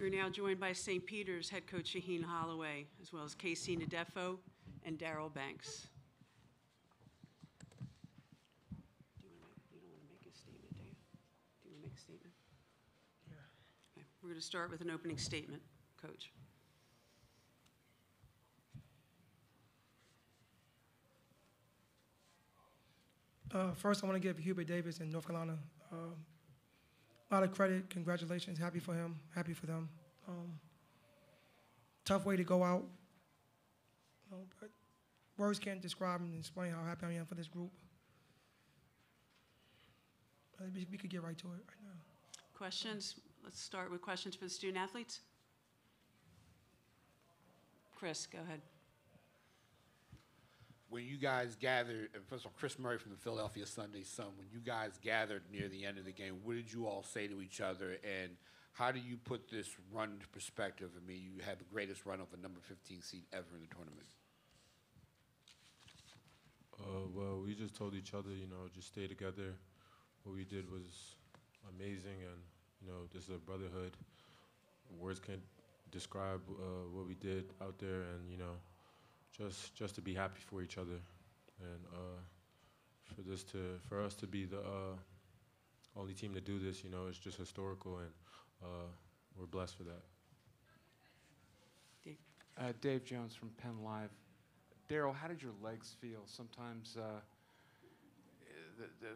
We're now joined by St. Peter's head coach Shaheen Holloway, as well as Casey Nadefo and Daryl Banks. You don't want to make a statement, do you? Do you want to make a statement? Yeah. Okay. We're going to start with an opening statement, Coach. First, I want to give Hubert Davis in North Carolina a lot of credit. Congratulations. Happy for him. Happy for them. Tough way to go out. But words can't describe and explain how happy I am for this group. We could get right to it right now. Questions? Let's start with questions for the student athletes. Chris, go ahead. When you guys gathered, first of all, Chris Murray from the Philadelphia Sunday Sun, when you guys gathered near the end of the game, what did you all say to each other, and how do you put this run into perspective? I mean, you had the greatest run of a number 15 seed ever in the tournament. Well, we just told each other, just stay together. What we did was amazing, and, this is a brotherhood. Words can't describe what we did out there, and, just to be happy for each other, and for us to be the only team to do this, it's just historical, and we're blessed for that. Dave. Dave Jones from Penn Live. Daryl, how did your legs feel? Sometimes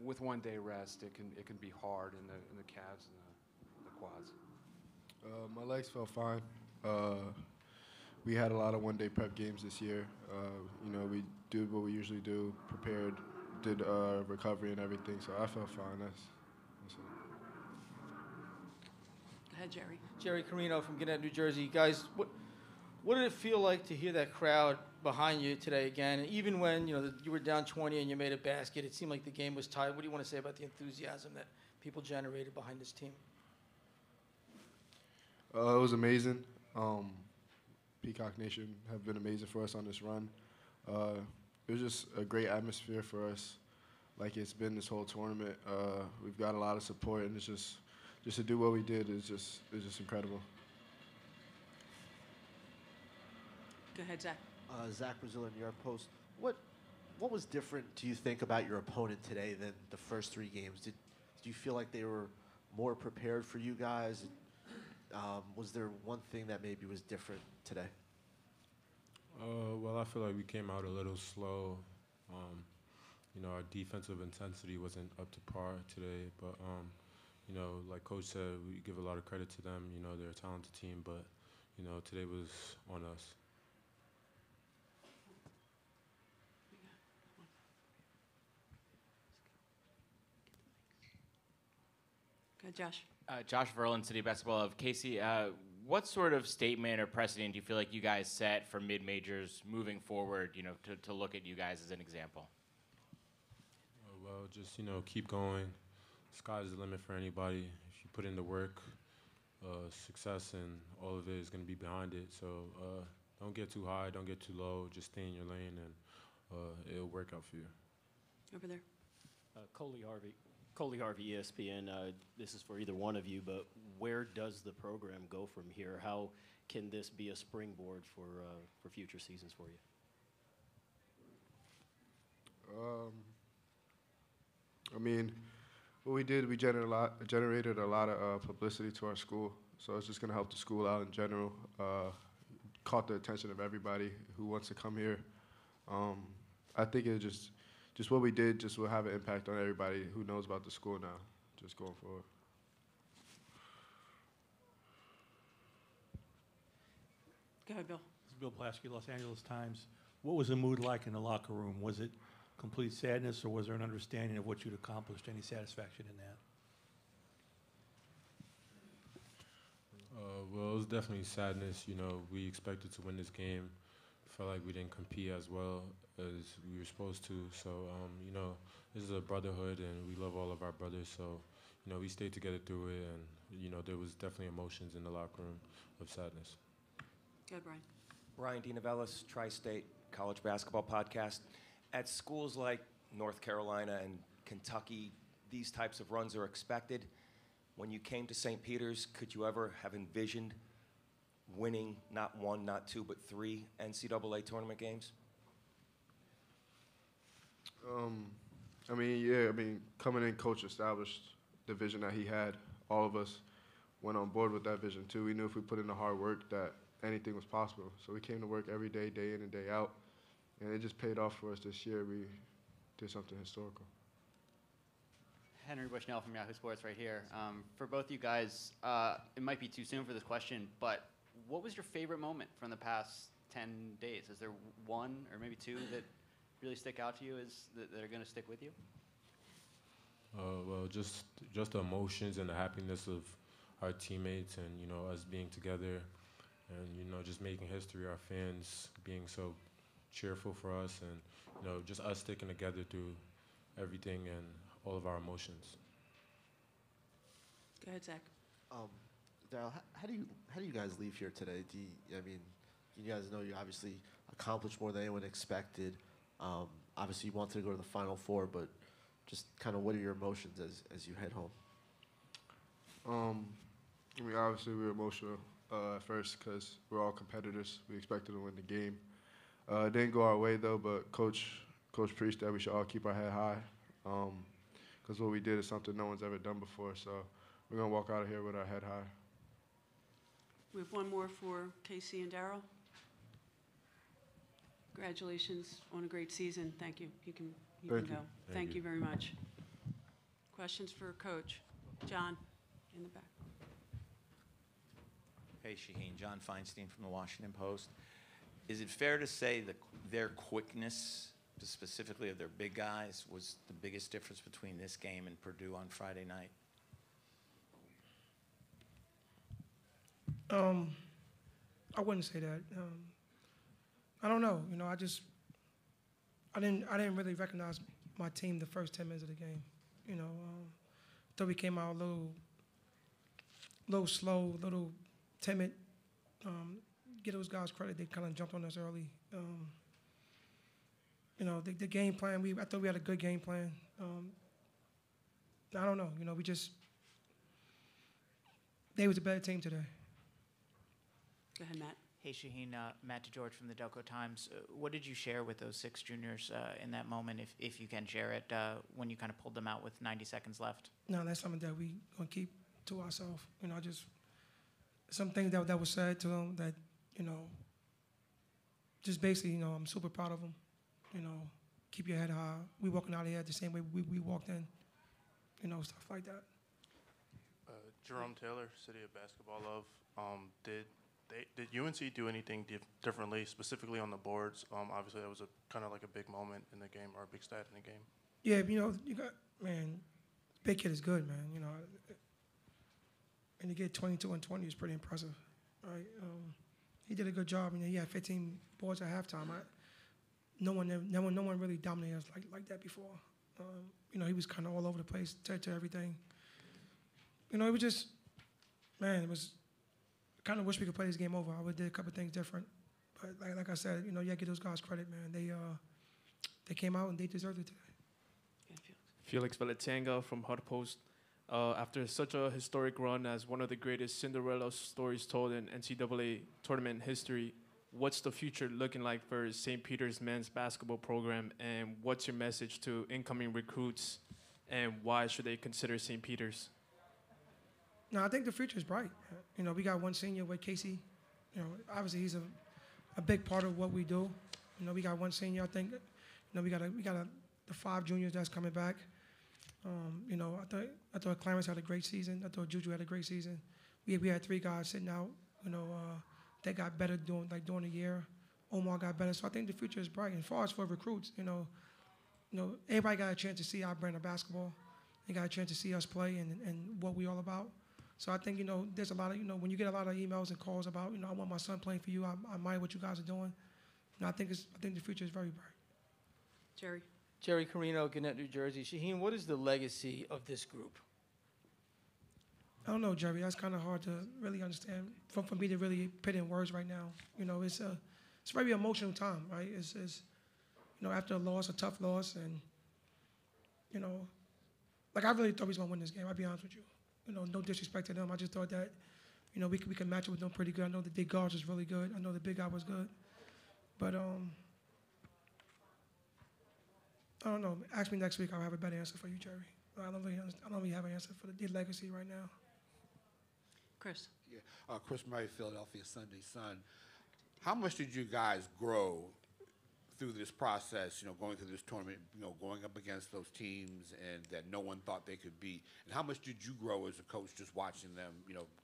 with 1 day rest, it can be hard in the calves and the quads. My legs felt fine. We had a lot of one-day prep games this year. We did what we usually do, prepared, did recovery and everything, so I felt fine. That's it. Go ahead, Jerry. Jerry Carino from Gannett, New Jersey. Guys, what did it feel like to hear that crowd behind you today again? And even when you were down 20 and you made a basket, it seemed like the game was tied. What do you want to say about the enthusiasm that people generated behind this team? It was amazing. Peacock Nation have been amazing for us on this run. It was just a great atmosphere for us, like it's been this whole tournament. We've got a lot of support, and it's just to do what we did is just incredible. Go ahead, Zach. Zach Brazil, New York Post. What was different, do you think, about your opponent today than the first 3 games? Did you feel like they were more prepared for you guys? Was there one thing that maybe was different today? Well, I feel like we came out a little slow. Our defensive intensity wasn't up to par today, but like Coach said, we give a lot of credit to them. They're a talented team, but today was on us. Go ahead, Josh. Josh Verlin, City Basketball of Casey. What sort of statement or precedent do you feel like you guys set for mid-majors moving forward, to look at you guys as an example? Well, just, keep going. Sky's the limit for anybody. If you put in the work, success and all of it is going to be behind it. So don't get too high, don't get too low. Just stay in your lane, and it'll work out for you. Over there. Coley Harvey, ESPN. This is for either one of you, but where does the program go from here? How can this be a springboard for future seasons for you? What we did, we generated a lot of publicity to our school, so it's just going to help the school out in general. Caught the attention of everybody who wants to come here. I think it just what we did just will have an impact on everybody who knows about the school now, just going forward. Go ahead, Bill. This is Bill Plaschke, Los Angeles Times. What was the mood like in the locker room? Was it complete sadness, or was there an understanding of what you'd accomplished? Any satisfaction in that? Well, it was definitely sadness. We expected to win this game. Felt like we didn't compete as well as we were supposed to. So, this is a brotherhood, and we love all of our brothers. So, we stayed together through it, and, there was definitely emotions in the locker room of sadness. Go ahead, Brian. Brian DiNovellis, Tri-State College Basketball Podcast. At schools like North Carolina and Kentucky, these types of runs are expected. When you came to St. Peter's, could you ever have envisioned winning not one, not two, but 3 NCAA tournament games? Coming in, Coach established the vision that he had. All of us went on board with that vision too. We knew if we put in the hard work that anything was possible. So we came to work every day, day in and day out, and it just paid off for us this year. We did something historical. Henry Bushnell from Yahoo Sports right here. For both you guys, it might be too soon for this question, but what was your favorite moment from the past 10 days? Is there one or maybe two that really stick out to you that are going to stick with you? Well, just the emotions and the happiness of our teammates and, us being together and, just making history, our fans being so cheerful for us and, just us sticking together through everything and all of our emotions. Go ahead, Zach. Daryl, how do you guys leave here today? You guys know you obviously accomplished more than anyone expected. Obviously, you wanted to go to the Final Four, but just kind of what are your emotions as you head home? Obviously we were emotional at first because we're all competitors. We expected to win the game. It didn't go our way though, but Coach preached that we should all keep our head high because what we did is something no one's ever done before. So we're gonna walk out of here with our head high. We have one more for Casey and Daryl. Congratulations on a great season. Thank you. You can go. Thank you very much. Questions for Coach? John, in the back. Hey, Shaheen. John Feinstein from the Washington Post. Is it fair to say that their quickness, specifically of their big guys, was the biggest difference between this game and Purdue on Friday night? I wouldn't say that. I don't know. I didn't really recognize my team the first 10 minutes of the game. Thought we came out a little slow, a little timid. Get those guys credit. They kind of jumped on us early. The game plan. I thought we had a good game plan. I don't know. They was a better team today. Go ahead, Matt. Hey, Shaheen, Matt DeGeorge from the Delco Times. What did you share with those 6 juniors in that moment, if you can share it, when you kind of pulled them out with 90 seconds left? No, that's something that we gonna keep to ourselves. Just some things that was said to them that, just basically, I'm super proud of them. Keep your head high. We walking out of here the same way we walked in. Stuff like that. Jerome Taylor, City of Basketball Love. Did UNC do anything differently, specifically on the boards? Obviously, that was kind of like a big moment in the game, or a big stat in the game. Yeah, you got, man, big kid is good, man. And to get 22 and 20 is pretty impressive, right? He did a good job. He had 15 boards at halftime. No one really dominated us like that before. He was kind of all over the place, to everything. It was just, man, it was. Kind of wish we could play this game over. I would have did a couple of things different, but like I said, you gotta give those guys credit, man. They came out and they deserved it today. Felix Veletanga from Hot Post. After such a historic run as one of the greatest Cinderella stories told in NCAA tournament history, what's the future looking like for St. Peter's men's basketball program, and what's your message to incoming recruits, and why should they consider St. Peter's? No, I think the future is bright. We got one senior with Casey. Obviously he's a big part of what we do. We got one senior. I think, we got the 5 juniors that's coming back. I thought Clarence had a great season. I thought Juju had a great season. We had 3 guys sitting out. That got better during the year. Omar got better. So I think the future is bright. And as far as for recruits, everybody got a chance to see our brand of basketball. They got a chance to see us play and what we all about. So I think, there's a lot of, when you get a lot of emails and calls about, I want my son playing for you. I admire what you guys are doing. I think the future is very bright. Jerry Carino, Gannett, New Jersey. Shaheen, what is the legacy of this group? I don't know, Jerry. That's kind of hard to really understand for me to really put in words right now. It's a very emotional time, right? It's after a loss, a tough loss, and I really thought we was gonna win this game. I'll be honest with you. no disrespect to them. I just thought that, we could match up with them pretty good. I know that their guards was really good. I know the big guy was good. But I don't know. Ask me next week. I'll have a better answer for you, Jerry. I don't really have an answer for their legacy right now. Chris. Yeah, Chris Murray, Philadelphia Sunday Sun. How much did you guys grow through this process, going through this tournament, going up against those teams and that no one thought they could beat? And how much did you grow as a coach just watching them,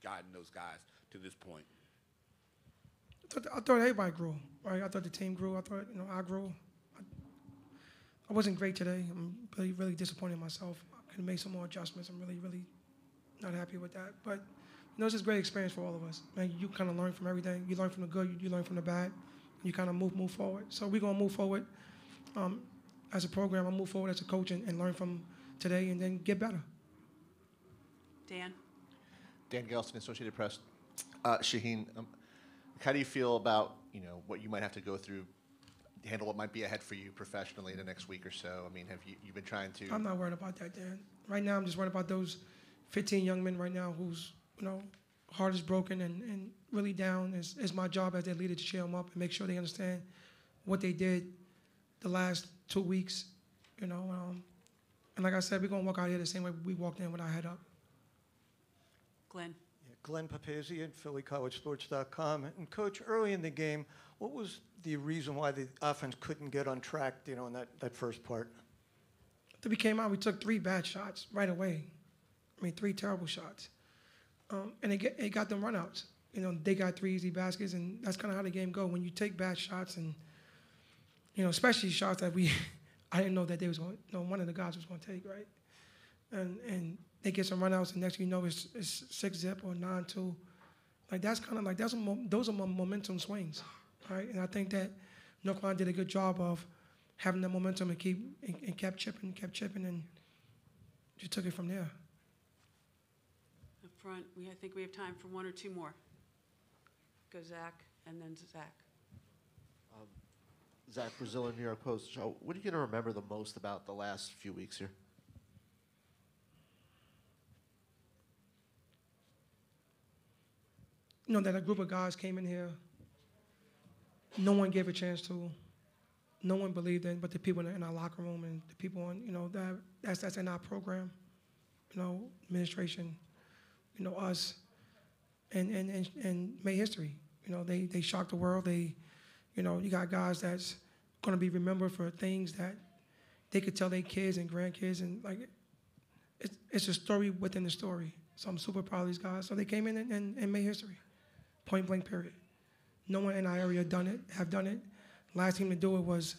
guiding those guys to this point? I thought everybody grew, right? I thought the team grew. I thought, I grew. I wasn't great today. I'm really, really disappointed in myself. I could have made some more adjustments. I'm really, really not happy with that. But, it's just a great experience for all of us. Man, you kind of learn from everything. You learn from the good, you learn from the bad. You kind of move forward. So we're going to move forward as a program. I'll move forward as a coach and learn from today and then get better. Dan? Dan Gelston, Associated Press. Shaheen, how do you feel about, what you might have to go through, handle what might be ahead for you professionally in the next week or so? I mean, have you been trying to... I'm not worried about that, Dan. Right now, I'm just worried about those 15 young men right now whose, heart is broken and really down. It's my job as their leader to cheer them up and make sure they understand what they did the last 2 weeks, And like I said, we're going to walk out here the same way we walked in with our head up. Glenn. Yeah, Glenn Papazian, PhillyCollegeSports.com. And Coach, early in the game, what was the reason why the offense couldn't get on track, in that first part? After we came out, we took 3 bad shots right away. 3 terrible shots. And it got them runouts. They got 3 easy baskets, and that's kind of how the game go. When you take bad shots and, especially shots that I didn't know that they was going, one of the guys was going to take, right? And they get some runouts, and next thing you know, it's 6-zip or 9-2. Those are momentum swings, right? And I think that North Carolina did a good job of having that momentum and kept chipping, and just took it from there. Up front, I think we have time for 1 or 2 more. Go Zach, and then Zach. Zach Brazil, New York Post. What are you going to remember the most about the last few weeks here? That a group of guys came in here, no one gave a chance to, no one believed in, but the people in our locker room and the people that's in our program, administration, us, and made history. They shocked the world. You got guys that's going to be remembered for things that they could tell their kids and grandkids, and it's a story within the story. So I'm super proud of these guys. So they came in and made history, point blank period. No one in our area have done it. Last team to do it was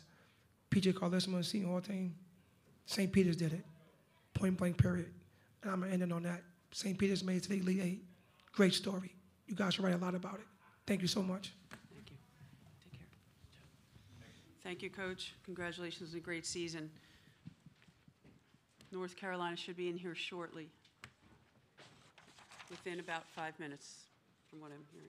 P.J. Carlissimo, Seton Hall team. St. Peter's did it, point blank period. And I'm going to end it on that. St. Peter's made it to the Elite 8. Great story. You guys should write a lot about it. Thank you so much. Thank you. Take care. Thank you, Coach. Congratulations on a great season. North Carolina should be in here shortly, within about 5 minutes, from what I'm hearing.